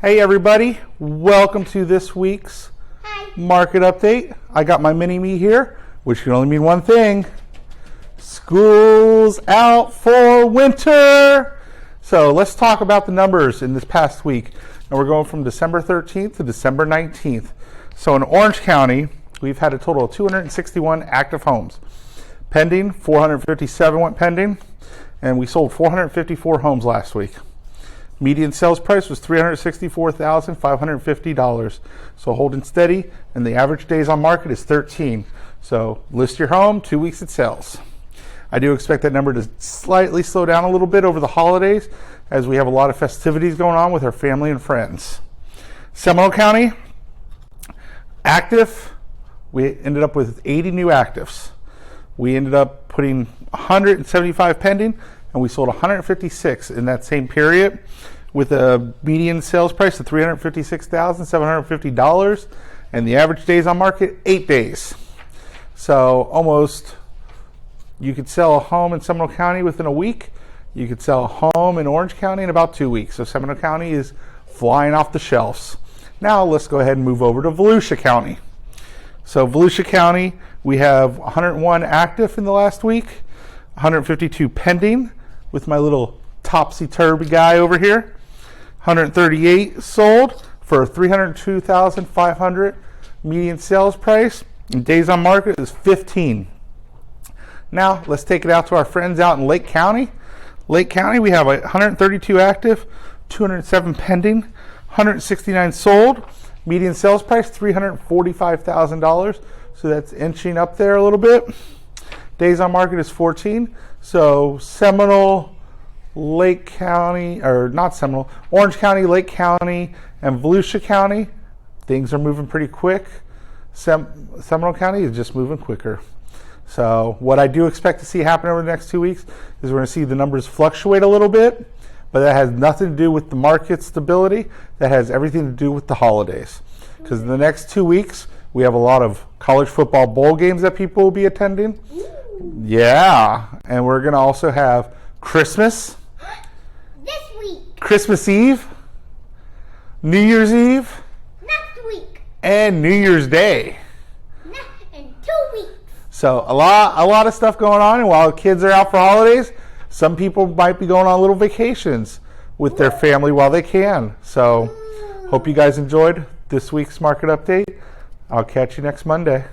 Hey everybody, welcome to this week's market update. I got my mini-me here, which can only mean one thing. School's out for winter. So let's talk about the numbers in this past week. And we're going from December 13th to December 19th. So in Orange County, we've had a total of 261 active homes. Pending, 457 went pending, and we sold 454 homes last week. Median sales price was $364,550. So holding steady, and the average days on market is 13. So list your home, 2 weeks it sells. I do expect that number to slightly slow down a little bit over the holidays as we have a lot of festivities going on with our family and friends. Seminole County, active, we ended up with 80 new actives. We ended up putting 175 pending, and we sold 156 in that same period with a median sales price of $356,750 and the average days on market 8 days. So almost, you could sell a home in Seminole County within a week. You could sell a home in Orange County in about 2 weeks. So Seminole County is flying off the shelves. Now let's go ahead and move over to Volusia County. So Volusia County, we have 101 active in the last week, 152 pending with my little topsy-turvy guy over here. 138 sold for $302,500 median sales price, and days on market is 15. Now let's take it out to our friends out in Lake County. Lake County, we have 132 active, 207 pending, 169 sold. Median sales price $345,000. So that's inching up there a little bit. Days on market is 14. So Seminole, Lake County, or not Seminole, Orange County, Lake County, and Volusia County, things are moving pretty quick. Seminole County is just moving quicker. So what I do expect to see happen over the next 2 weeks is we're going to see the numbers fluctuate a little bit, but that has nothing to do with the market stability. That has everything to do with the holidays. Because in the next 2 weeks, we have a lot of college football bowl games that people will be attending. Yeah, and we're going to also have Christmas. This week. Christmas Eve. New Year's Eve. Next week. And New Year's Day. In 2 weeks. So a lot of stuff going on, and while kids are out for holidays, some people might be going on little vacations with their family while they can. So hope you guys enjoyed this week's market update. I'll catch you next Monday.